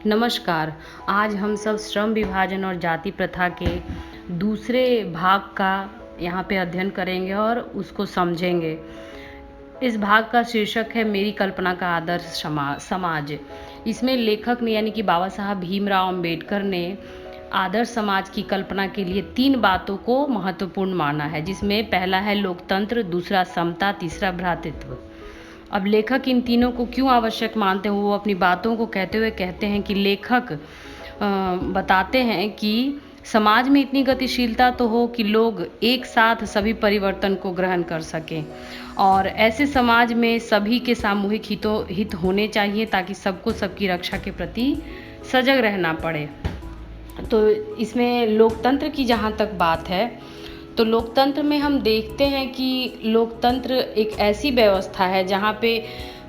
नमस्कार। आज हम सब श्रम विभाजन और जाति प्रथा के दूसरे भाग का यहाँ पे अध्ययन करेंगे और उसको समझेंगे। इस भाग का शीर्षक है मेरी कल्पना का आदर्श समाज। इसमें लेखक ने यानी कि बाबा साहब भीमराव अंबेडकर ने आदर्श समाज की कल्पना के लिए 3 बातों को महत्वपूर्ण माना है, जिसमें पहला है लोकतंत्र, दूसरा समता, तीसरा भ्रातृत्व। अब लेखक इन तीनों को क्यों आवश्यक मानते हैं, वो अपनी बातों को कहते हुए कहते हैं कि लेखक बताते हैं कि समाज में इतनी गतिशीलता तो हो कि लोग एक साथ सभी परिवर्तन को ग्रहण कर सकें, और ऐसे समाज में सभी के सामूहिक हित होने चाहिए ताकि सबको सबकी रक्षा के प्रति सजग रहना पड़े। तो इसमें लोकतंत्र की जहाँ तक बात है, तो लोकतंत्र में हम देखते हैं कि लोकतंत्र एक ऐसी व्यवस्था है जहाँ पे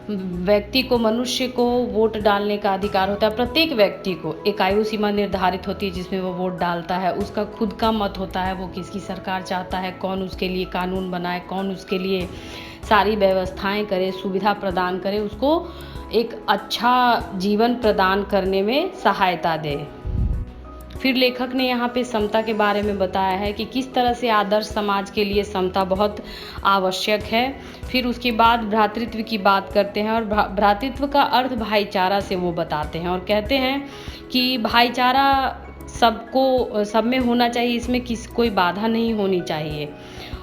व्यक्ति को, मनुष्य को वोट डालने का अधिकार होता है। प्रत्येक व्यक्ति को एक आयु सीमा निर्धारित होती है जिसमें वो वोट डालता है। उसका खुद का मत होता है, वो किसकी सरकार चाहता है, कौन उसके लिए कानून बनाए, कौन उसके लिए सारी व्यवस्थाएं करे, सुविधा प्रदान करे, उसको एक अच्छा जीवन प्रदान करने में सहायता दे। फिर लेखक ने यहाँ पे समता के बारे में बताया है कि किस तरह से आदर्श समाज के लिए समता बहुत आवश्यक है। फिर उसके बाद भ्रातृत्व की बात करते हैं, और भ्रातृत्व का अर्थ भाईचारा से वो बताते हैं और कहते हैं कि भाईचारा सब में होना चाहिए, इसमें कोई बाधा नहीं होनी चाहिए।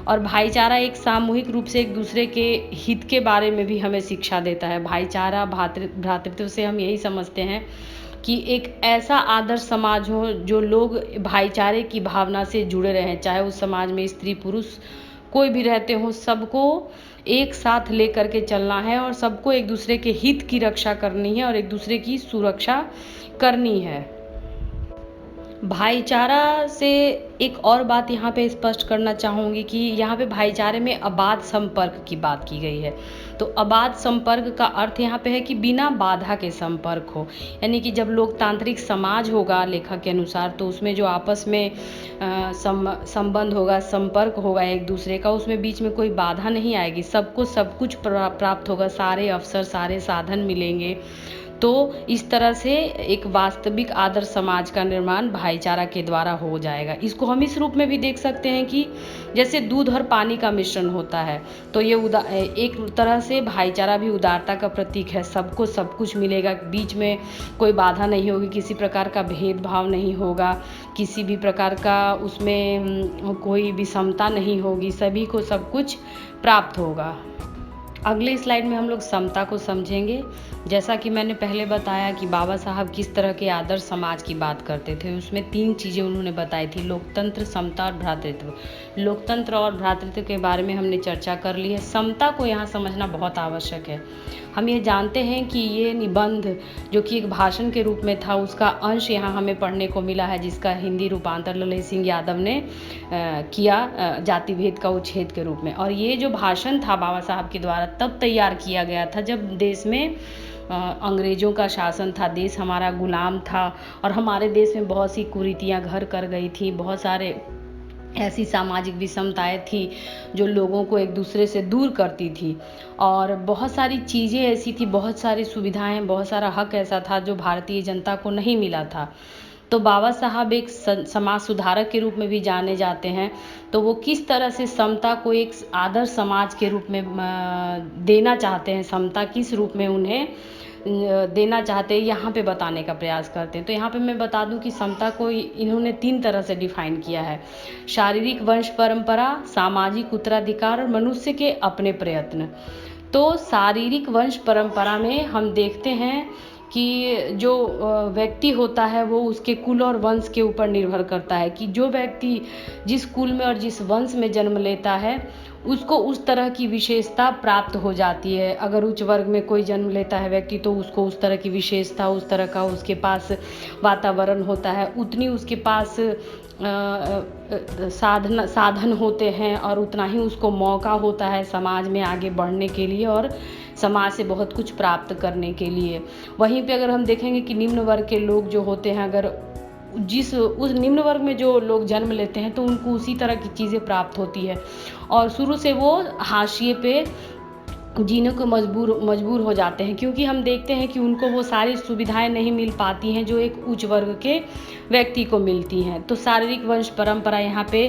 और भाईचारा एक सामूहिक रूप से एक दूसरे के हित के बारे में भी हमें शिक्षा देता है। भाईचारा, भ्रातृत्व से हम यही समझते हैं कि एक ऐसा आदर्श समाज हो जो लोग भाईचारे की भावना से जुड़े रहें, चाहे उस समाज में स्त्री पुरुष कोई भी रहते हो, सबको एक साथ लेकर के चलना है और सबको एक दूसरे के हित की रक्षा करनी है और एक दूसरे की सुरक्षा करनी है। भाईचारा से एक और बात यहाँ पे स्पष्ट करना चाहूँगी कि यहाँ पे भाईचारे में अबाध संपर्क की बात की गई है। तो अबाध संपर्क का अर्थ यहाँ पे है कि बिना बाधा के संपर्क हो, यानी कि जब लोकतांत्रिक समाज होगा लेखक के अनुसार, तो उसमें जो आपस में संबंध होगा, संपर्क होगा एक दूसरे का, उसमें बीच में कोई बाधा नहीं आएगी, सबको सब कुछ प्राप्त होगा, सारे अवसर, सारे साधन मिलेंगे। तो इस तरह से एक वास्तविक आदर्श समाज का निर्माण भाईचारा के द्वारा हो जाएगा। इसको हम इस रूप में भी देख सकते हैं कि जैसे दूध और पानी का मिश्रण होता है, तो ये एक तरह से भाईचारा भी उदारता का प्रतीक है। सबको सब कुछ मिलेगा, बीच में कोई बाधा नहीं होगी, किसी प्रकार का भेदभाव नहीं होगा, किसी भी प्रकार का उसमें कोई विषमता नहीं होगी, सभी को सब कुछ प्राप्त होगा। अगले स्लाइड में हम लोग समता को समझेंगे। जैसा कि मैंने पहले बताया कि बाबा साहब किस तरह के आदर्श समाज की बात करते थे, उसमें 3 चीज़ें उन्होंने बताई थी, लोकतंत्र, समता और भ्रातृत्व। लोकतंत्र और भ्रातृत्व के बारे में हमने चर्चा कर ली है। समता को यहाँ समझना बहुत आवश्यक है। हम ये जानते हैं कि ये निबंध जो कि एक भाषण के रूप में था, उसका अंश यहाँ हमें पढ़ने को मिला है, जिसका हिंदी रूपांतर ललित सिंह यादव ने किया जाति भेद का उच्छेद के रूप में। और ये जो भाषण था बाबा साहब के द्वारा तब तैयार किया गया था जब देश में अंग्रेज़ों का शासन था, देश हमारा गुलाम था और हमारे देश में बहुत सी कुरीतियाँ घर कर गई थी, बहुत सारे ऐसी सामाजिक विषमताएं थी जो लोगों को एक दूसरे से दूर करती थी, और बहुत सारी चीज़ें ऐसी थी, बहुत सारी सुविधाएं, बहुत सारा हक ऐसा था जो भारतीय जनता को नहीं मिला था। तो बाबा साहब एक समाज सुधारक के रूप में भी जाने जाते हैं। तो वो किस तरह से समता को एक आदर्श समाज के रूप में देना चाहते हैं, समता किस रूप में उन्हें देना चाहते हैं, यहाँ पे बताने का प्रयास करते हैं। तो यहाँ पे मैं बता दूं कि समता को इन्होंने 3 तरह से डिफाइन किया है: शारीरिक वंश परंपरा, सामाजिक उत्तराधिकार और मनुष्य के अपने प्रयत्न। तो शारीरिक वंश परंपरा में हम देखते हैं कि जो व्यक्ति होता है वो उसके कुल और वंश के ऊपर निर्भर करता है कि जो व्यक्ति जिस कुल में और जिस वंश में जन्म लेता है उसको उस तरह की विशेषता प्राप्त हो जाती है। अगर उच्च वर्ग में कोई जन्म लेता है व्यक्ति तो उसको उस तरह की विशेषता, उस तरह का उसके पास वातावरण होता है, उतनी उसके पास साधन होते हैं और उतना ही उसको मौका होता है समाज में आगे बढ़ने के लिए और समाज से बहुत कुछ प्राप्त करने के लिए। वहीं पे अगर हम देखेंगे कि निम्न वर्ग के लोग जो होते हैं, अगर उस निम्न वर्ग में जो लोग जन्म लेते हैं तो उनको उसी तरह की चीज़ें प्राप्त होती है और शुरू से वो हाशिए पे जीने को मजबूर हो जाते हैं, क्योंकि हम देखते हैं कि उनको वो सारी सुविधाएं नहीं मिल पाती हैं जो एक उच्च वर्ग के व्यक्ति को मिलती हैं। तो शारीरिक वंश परंपरा यहाँ पे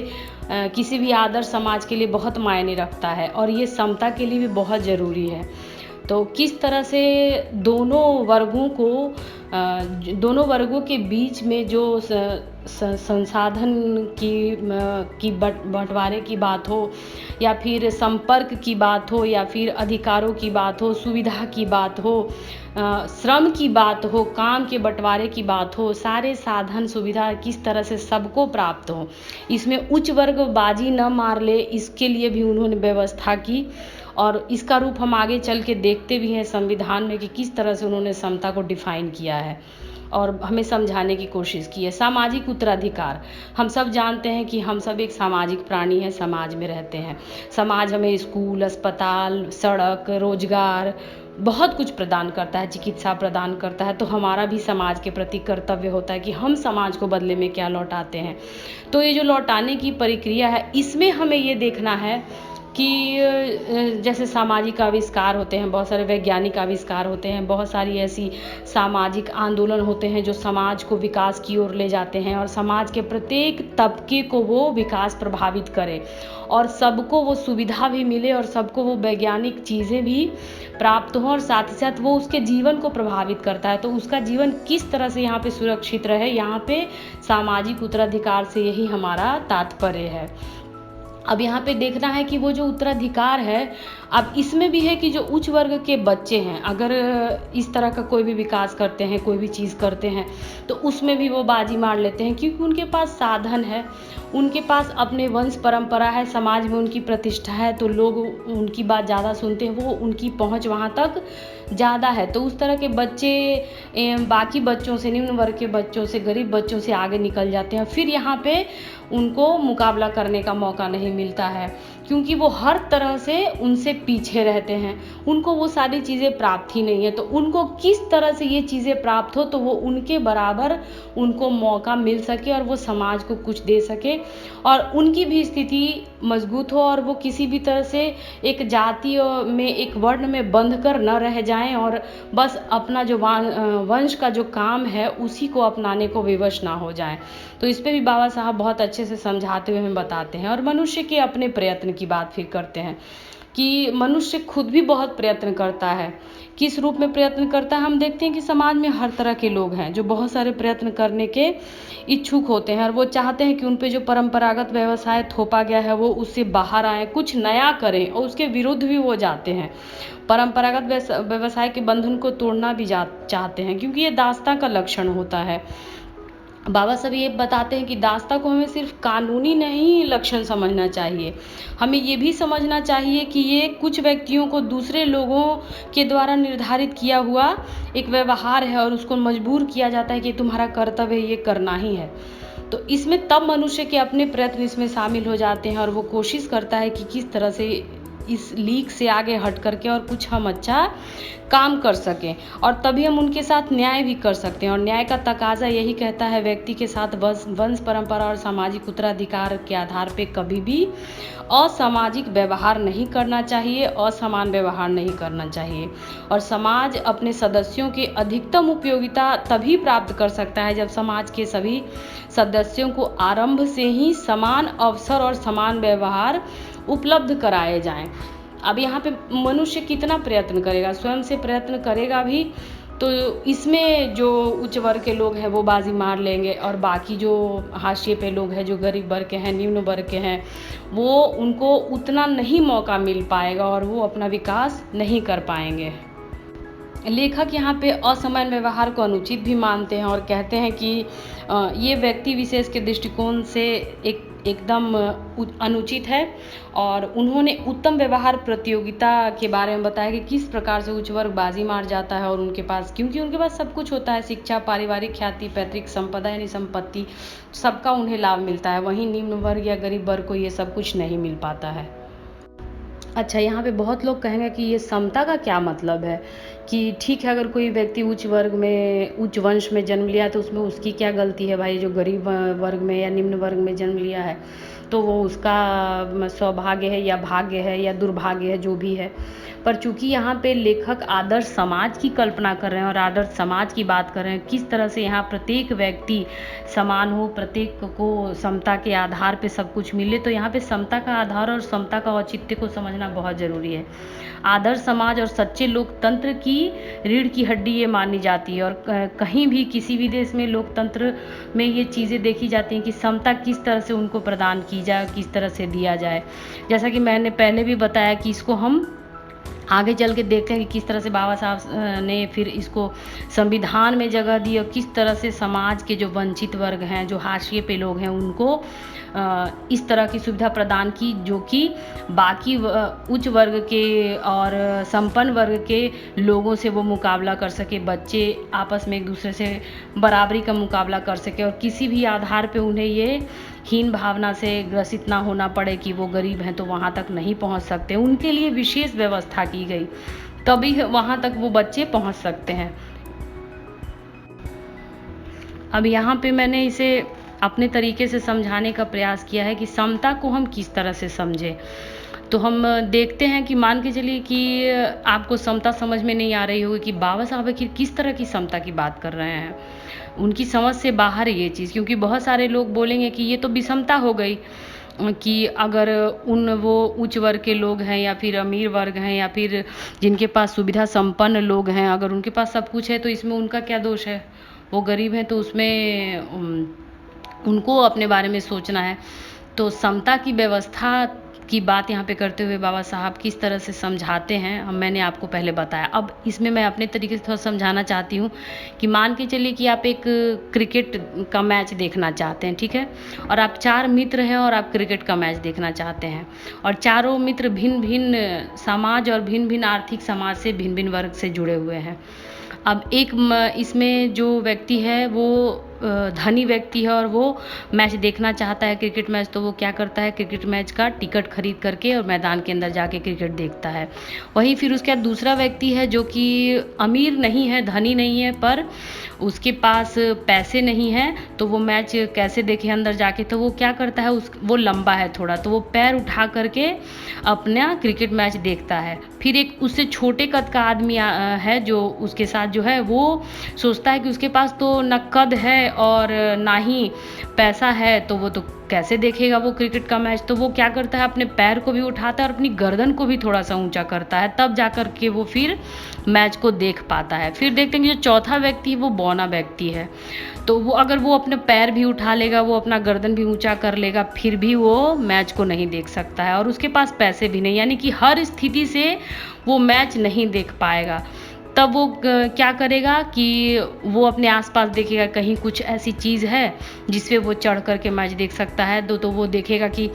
किसी भी आदर्श समाज के लिए बहुत मायने रखता है और ये समता के लिए भी बहुत ज़रूरी है। तो किस तरह से दोनों वर्गों के बीच में जो संसाधन की बंटवारे की बात हो, या फिर संपर्क की बात हो, या फिर अधिकारों की बात हो, सुविधा की बात हो, श्रम की बात हो, काम के बंटवारे की बात हो, सारे साधन सुविधा किस तरह से सबको प्राप्त हो, इसमें उच्च वर्ग बाजी न मार ले, इसके लिए भी उन्होंने व्यवस्था की। और इसका रूप हम आगे चल के देखते भी हैं संविधान में कि किस तरह से उन्होंने समता को डिफाइन किया है और हमें समझाने की कोशिश की है। सामाजिक उत्तराधिकार, हम सब जानते हैं कि हम सब एक सामाजिक प्राणी हैं, समाज में रहते हैं। समाज हमें स्कूल, अस्पताल, सड़क, रोजगार बहुत कुछ प्रदान करता है, चिकित्सा प्रदान करता है। तो हमारा भी समाज के प्रति कर्तव्य होता है कि हम समाज को बदले में क्या लौटाते हैं। तो ये जो लौटाने की प्रक्रिया है, इसमें हमें ये देखना है कि जैसे सामाजिक आविष्कार होते हैं, बहुत सारे वैज्ञानिक आविष्कार होते हैं, बहुत सारी ऐसी सामाजिक आंदोलन होते हैं जो समाज को विकास की ओर ले जाते हैं और समाज के प्रत्येक तबके को वो विकास प्रभावित करे और सबको वो सुविधा भी मिले और सबको वो वैज्ञानिक चीज़ें भी प्राप्त हों और साथ ही साथ वो उसके जीवन को प्रभावित करता है। तो उसका जीवन किस तरह से यहाँ पे सुरक्षित रहे, यहाँ पे सामाजिक उत्तराधिकार से यही हमारा तात्पर्य है। अब यहाँ पे देखना है कि वो जो उत्तराधिकार है, अब इसमें भी है कि जो उच्च वर्ग के बच्चे हैं अगर इस तरह का कोई भी विकास करते हैं, कोई भी चीज़ करते हैं, तो उसमें भी वो बाजी मार लेते हैं, क्योंकि उनके पास साधन है, उनके पास अपने वंश परंपरा है, समाज में उनकी प्रतिष्ठा है, तो लोग उनकी बात ज़्यादा सुनते हैं, वो उनकी पहुँच वहाँ तक ज़्यादा है। तो उस तरह के बच्चे बाकी बच्चों से, निम्न वर्ग के बच्चों से, गरीब बच्चों से आगे निकल जाते हैं। फिर यहाँ पे उनको मुकाबला करने का मौका नहीं मिलता है, क्योंकि वो हर तरह से उनसे पीछे रहते हैं, उनको वो सारी चीज़ें प्राप्त ही नहीं है। तो उनको किस तरह से ये चीज़ें प्राप्त हो तो वो उनके बराबर उनको मौका मिल सके और वो समाज को कुछ दे सके और उनकी भी स्थिति मजबूत हो और वो किसी भी तरह से एक जाति में, एक वर्ण में बंध कर न रह जाएं और बस अपना जो वंश का जो काम है उसी को अपनाने को विवश ना हो जाएं। तो इस पे भी बाबा साहब बहुत अच्छे से समझाते हुए हमें बताते हैं। और मनुष्य के अपने प्रयत्न की बात फिर करते हैं कि मनुष्य खुद भी बहुत प्रयत्न करता है। किस रूप में प्रयत्न करता है? हम देखते हैं कि समाज में हर तरह के लोग हैं जो बहुत सारे प्रयत्न करने के इच्छुक होते हैं और वो चाहते हैं कि उन पे जो परंपरागत व्यवसाय थोपा गया है वो उससे बाहर आए, कुछ नया करें, और उसके विरुद्ध भी वो जाते हैं। परंपरागत व्यवसाय के बंधन को तोड़ना भी चाहते हैं, क्योंकि ये दासता का लक्षण होता है। बाबा साहब ये बताते हैं कि दासता को हमें सिर्फ कानूनी नहीं लक्षण समझना चाहिए, हमें ये भी समझना चाहिए कि ये कुछ व्यक्तियों को दूसरे लोगों के द्वारा निर्धारित किया हुआ एक व्यवहार है और उसको मजबूर किया जाता है कि तुम्हारा कर्तव्य ये करना ही है। तो इसमें तब मनुष्य के अपने प्रयत्न इसमें शामिल हो जाते हैं और वो कोशिश करता है कि किस तरह से इस लीक से आगे हट करके और कुछ हम अच्छा काम कर सकें और तभी हम उनके साथ न्याय भी कर सकते हैं। और न्याय का तकाजा यही कहता है व्यक्ति के साथ वंश परंपरा और सामाजिक उत्तराधिकार के आधार पे कभी भी असामाजिक व्यवहार नहीं करना चाहिए, असमान व्यवहार नहीं करना चाहिए। और समाज अपने सदस्यों के अधिकतम उपयोगिता तभी प्राप्त कर सकता है जब समाज के सभी सदस्यों को आरंभ से ही समान अवसर और समान व्यवहार उपलब्ध कराए जाएं। अब यहाँ पे मनुष्य कितना प्रयत्न करेगा, स्वयं से प्रयत्न करेगा भी, तो इसमें जो उच्च वर्ग के लोग हैं वो बाजी मार लेंगे और बाकी जो हाशिए पे लोग हैं, जो गरीब वर्ग के हैं, निम्न वर्ग के हैं, वो उनको उतना नहीं मौका मिल पाएगा और वो अपना विकास नहीं कर पाएंगे। लेखक यहाँ पे असमान व्यवहार को अनुचित भी मानते हैं और कहते हैं कि ये व्यक्ति विशेष के दृष्टिकोण से एकदम अनुचित है। और उन्होंने उत्तम व्यवहार प्रतियोगिता के बारे में बताया कि किस प्रकार से उच्च वर्ग बाजी मार जाता है और उनके पास, क्योंकि उनके पास सब कुछ होता है, शिक्षा, पारिवारिक ख्याति, पैतृक संपदा यानी संपत्ति, सबका उन्हें लाभ मिलता है, वहीं निम्न वर्ग या गरीब वर्ग को ये सब कुछ नहीं मिल पाता है। अच्छा, यहाँ पे बहुत लोग कहेंगे कि ये समता का क्या मतलब है, कि ठीक है अगर कोई व्यक्ति उच्च वर्ग में, उच्च वंश में जन्म लिया तो उसमें उसकी क्या गलती है भाई, जो गरीब वर्ग में या निम्न वर्ग में जन्म लिया है तो वो उसका सौभाग्य है या भाग्य है या दुर्भाग्य है, जो भी है। पर चूँकि यहाँ पे लेखक आदर्श समाज की कल्पना कर रहे हैं और आदर्श समाज की बात कर रहे हैं, किस तरह से यहाँ प्रत्येक व्यक्ति समान हो, प्रत्येक को समता के आधार पे सब कुछ मिले, तो यहाँ पे समता का आधार और समता का औचित्य को समझना बहुत ज़रूरी है। आदर्श समाज और सच्चे लोकतंत्र की रीढ़ की हड्डी ये मानी जाती है, और कहीं भी किसी भी देश में लोकतंत्र में ये चीज़ें देखी जाती हैं कि समता किस तरह से उनको प्रदान की जाए, किस तरह से दिया जाए। जैसा कि मैंने पहले भी बताया कि इसको हम आगे चल के देखते हैं कि किस तरह से बाबा साहब ने फिर इसको संविधान में जगह दी और किस तरह से समाज के जो वंचित वर्ग हैं, जो हाशिए पे लोग हैं, उनको इस तरह की सुविधा प्रदान की जो कि बाकी उच्च वर्ग के और संपन्न वर्ग के लोगों से वो मुकाबला कर सके, बच्चे आपस में एक दूसरे से बराबरी का मुकाबला कर सके और किसी भी आधार पे उन्हें ये हीन भावना से ग्रसित ना होना पड़े कि वो गरीब हैं तो वहाँ तक नहीं पहुँच सकते। उनके लिए विशेष व्यवस्था की गई, तभी वहाँ तक वो बच्चे पहुँच सकते हैं। अब यहाँ पे मैंने इसे अपने तरीके से समझाने का प्रयास किया है कि समता को हम किस तरह से समझें। तो हम देखते हैं कि मान के चलिए कि आपको समता समझ में नहीं आ रही होगी कि बाबा साहब आखिर किस तरह की समता की बात कर रहे हैं। उनकी समझ से बाहर है ये चीज़, क्योंकि बहुत सारे लोग बोलेंगे कि ये तो विषमता हो गई कि अगर वो उच्च वर्ग के लोग हैं या फिर अमीर वर्ग हैं या फिर जिनके पास सुविधा संपन्न लोग हैं, अगर उनके पास सब कुछ है तो इसमें उनका क्या दोष है। वो गरीब हैं तो उसमें उनको अपने बारे में सोचना है। तो समता की व्यवस्था की बात यहाँ पे करते हुए बाबा साहब किस तरह से समझाते हैं, मैंने आपको पहले बताया। अब इसमें मैं अपने तरीके से थोड़ा समझाना चाहती हूँ कि मान के चलिए कि आप एक क्रिकेट का मैच देखना चाहते हैं, ठीक है, और आप 4 मित्र हैं और आप क्रिकेट का मैच देखना चाहते हैं, और चारों मित्र भिन्न भिन्न समाज और भिन्न भिन्न आर्थिक समाज से, भिन्न भिन्न वर्ग से जुड़े हुए हैं। अब एक इसमें जो व्यक्ति है वो धनी व्यक्ति है और वो मैच देखना चाहता है, क्रिकेट मैच, तो वो क्या करता है, क्रिकेट मैच का टिकट खरीद करके और मैदान के अंदर जाके क्रिकेट देखता है। वहीं फिर उसके बाद दूसरा व्यक्ति है जो कि अमीर नहीं है, धनी नहीं है, पर उसके पास पैसे नहीं हैं, तो वो मैच कैसे देखे अंदर जाके, तो वो क्या करता है, वो लंबा है थोड़ा, तो वो पैर उठा करके अपना क्रिकेट मैच देखता है। फिर एक उससे छोटे कद का आदमी है जो उसके साथ जो है, वो सोचता है कि उसके पास तो न कद है और ना ही पैसा है, तो वो तो कैसे देखेगा वो क्रिकेट का मैच। तो वो क्या करता है, अपने पैर को भी उठाता है और अपनी गर्दन को भी थोड़ा सा ऊंचा करता है, तब जा कर के वो फिर मैच को देख पाता है। फिर देखते हैं कि जो चौथा व्यक्ति है वो बौना व्यक्ति है, तो वो अगर वो अपने पैर भी उठा लेगा, वो अपना गर्दन भी ऊंचा कर लेगा, फिर भी वो मैच को नहीं देख सकता है और उसके पास पैसे भी नहीं, यानी कि हर स्थिति से वो मैच नहीं देख पाएगा। तब वो क्या करेगा कि वो अपने आसपास देखेगा कहीं कुछ ऐसी चीज़ है जिस पे वो चढ़ करके मैच देख सकता है, तो वो देखेगा कि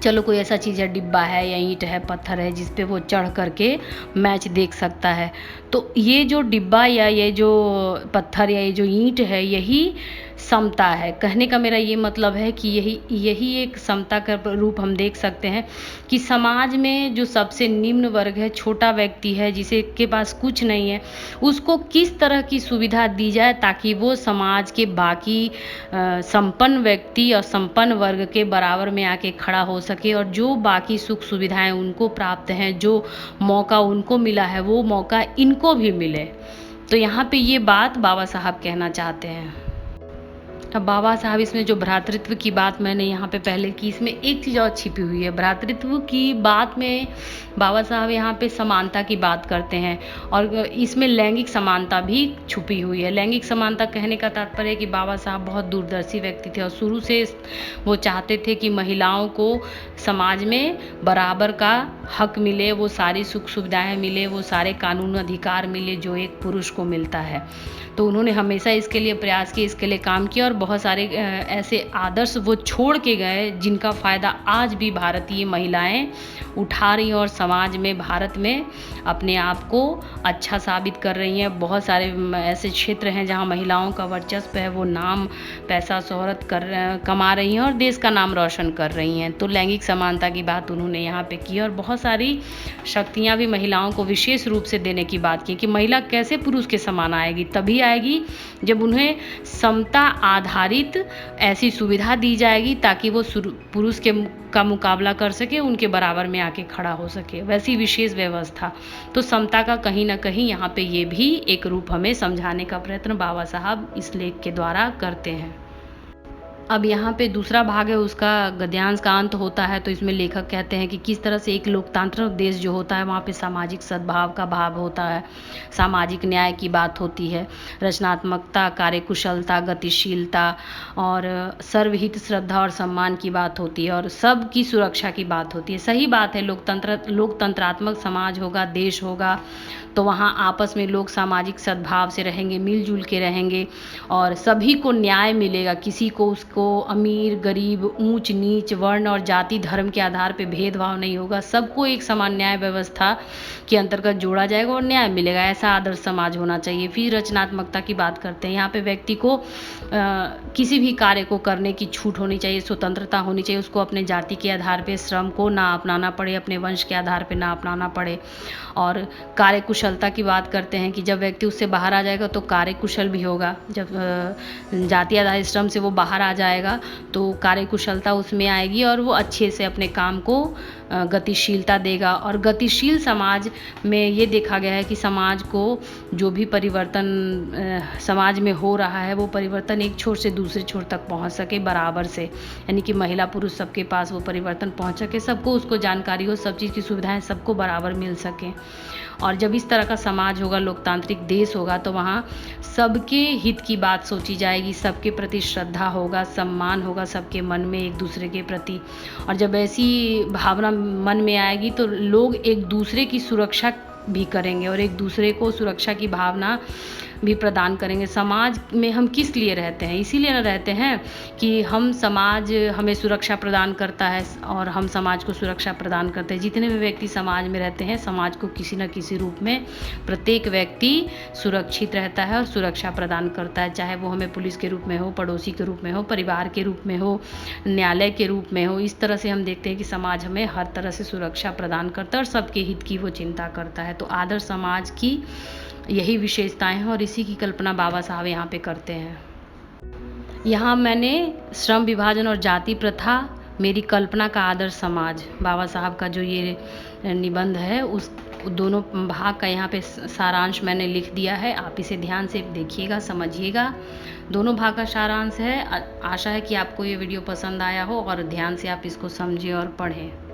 चलो कोई ऐसा चीज़ है, डिब्बा है या ईंट है, पत्थर है, जिस पे वो चढ़ करके मैच देख सकता है। तो ये जो डिब्बा या ये जो पत्थर या ये जो ईंट है, यही समता है। कहने का मेरा ये मतलब है कि यही एक समता का रूप हम देख सकते हैं कि समाज में जो सबसे निम्न वर्ग है, छोटा व्यक्ति है, जिसे के पास कुछ नहीं है, उसको किस तरह की सुविधा दी जाए ताकि वो समाज के बाकी संपन्न व्यक्ति और संपन्न वर्ग के बराबर में आके खड़ा हो सके और जो बाकी सुख सुविधाएं उनको प्राप्त हैं, जो मौका उनको मिला है, वो मौका इनको भी मिले। तो यहाँ पे ये बात बाबा साहब कहना चाहते हैं। अब बाबा साहब इसमें जो भ्रातृत्व की बात मैंने यहाँ पे पहले की, इसमें एक चीज़ और छिपी हुई है। भ्रातृत्व की बात में बाबा साहब यहाँ पे समानता की बात करते हैं और इसमें लैंगिक समानता भी छुपी हुई है। लैंगिक समानता कहने का तात्पर्य है कि बाबा साहब बहुत दूरदर्शी व्यक्ति थे और शुरू से वो चाहते थे कि महिलाओं को समाज में बराबर का हक मिले, वो सारी सुख सुविधाएं मिले, वो सारे कानून अधिकार मिले जो एक पुरुष को मिलता है। तो उन्होंने हमेशा इसके लिए प्रयास किए, इसके लिए काम किया और बहुत सारे ऐसे आदर्श वो छोड़ के गए जिनका फ़ायदा आज भी भारतीय महिलाएं उठा रही हैं और समाज में, भारत में अपने आप को अच्छा साबित कर रही हैं। बहुत सारे ऐसे क्षेत्र हैं जहां महिलाओं का वर्चस्व है, वो नाम, पैसा, शोहरत कमा रही हैं और देश का नाम रोशन कर रही हैं। तो लैंगिक समानता की बात उन्होंने यहाँ पे की और बहुत सारी शक्तियाँ भी महिलाओं को विशेष रूप से देने की बात की कि महिला कैसे पुरुष के समान आएगी, तभी आएगी जब उन्हें समता आधारित ऐसी सुविधा दी जाएगी ताकि वो पुरुष का मुकाबला कर सके, उनके बराबर में आके खड़ा हो सके, वैसी विशेष व्यवस्था। तो समता का कहीं ना कहीं यहाँ पे ये भी एक रूप हमें समझाने का प्रयत्न बाबा साहब इस लेख के द्वारा करते हैं। अब यहाँ पे दूसरा भाग है, उसका गद्यांश का अंत होता है। तो इसमें लेखक कहते हैं कि किस तरह से एक लोकतांत्रिक देश जो होता है वहाँ पे सामाजिक सद्भाव का भाव होता है, सामाजिक न्याय की बात होती है, रचनात्मकता, कार्यकुशलता, गतिशीलता और सर्वहित, श्रद्धा और सम्मान की बात होती है और सबकी सुरक्षा की बात होती है। सही बात है, लोकतंत्रात्मक समाज होगा, देश होगा तो वहाँ आपस में लोग सामाजिक सद्भाव से रहेंगे, मिलजुल के रहेंगे और सभी को न्याय मिलेगा। किसी को उसको अमीर गरीब, ऊंच नीच, वर्ण और जाति धर्म के आधार पे भेदभाव नहीं होगा, सबको एक समान न्याय व्यवस्था के अंतर्गत जोड़ा जाएगा और न्याय मिलेगा। ऐसा आदर्श समाज होना चाहिए। फिर रचनात्मकता की बात करते हैं। यहाँ पे व्यक्ति को किसी भी कार्य को करने की छूट होनी चाहिए, स्वतंत्रता होनी चाहिए। उसको अपने जाति के आधार पे श्रम को ना अपनाना पड़े, अपने वंश के आधार पे ना अपनाना पड़े। और कार्यकुशलता की बात करते हैं कि जब व्यक्ति उससे बाहर आ जाएगा तो कार्यकुशल भी होगा। जब जाति आधारित श्रम से वो बाहर आ जाएगा तो कार्यकुशलता उसमें आएगी और वो अच्छे से अपने काम को गतिशीलता देगा। और गतिशील समाज में ये देखा गया है कि समाज को जो भी परिवर्तन समाज में हो रहा है वो परिवर्तन एक छोर से दूसरे छोर तक पहुंच सके बराबर से, यानी कि महिला पुरुष सबके पास वो परिवर्तन पहुंच सके, सबको उसको जानकारी हो, सब चीज़ की सुविधाएं सबको बराबर मिल सके। और जब इस तरह का समाज होगा, लोकतांत्रिक देश होगा, तो वहाँ सबके हित की बात सोची जाएगी, सबके प्रति श्रद्धा होगा, सम्मान होगा सबके मन में एक दूसरे के प्रति। और जब ऐसी भावना मन में आएगी तो लोग एक दूसरे की सुरक्षा भी करेंगे और एक दूसरे को सुरक्षा की भावना भी प्रदान करेंगे। समाज में हम किस लिए रहते हैं? इसीलिए न रहते हैं कि हम समाज हमें सुरक्षा प्रदान करता है और हम समाज को सुरक्षा प्रदान करते हैं। जितने भी व्यक्ति समाज में रहते हैं, समाज को किसी न किसी रूप में प्रत्येक व्यक्ति सुरक्षित रहता है और सुरक्षा प्रदान करता है, चाहे वो हमें पुलिस के रूप में हो, पड़ोसी के रूप में हो, परिवार के रूप में हो, न्यायालय के रूप में हो। इस तरह से हम देखते हैं कि समाज हमें हर तरह से सुरक्षा प्रदान करता है और सबके हित की वो चिंता करता है। तो आदर्श समाज की यही विशेषताएं हैं और इसी की कल्पना बाबा साहब यहाँ पे करते हैं। यहाँ मैंने श्रम विभाजन और जाति प्रथा, मेरी कल्पना का आदर्श समाज, बाबा साहब का जो ये निबंध है उस दोनों भाग का यहाँ पे सारांश मैंने लिख दिया है। आप इसे ध्यान से देखिएगा, समझिएगा। दोनों भाग का सारांश है। आशा है कि आपको ये वीडियो पसंद आया हो और ध्यान से आप इसको समझें और पढ़ें।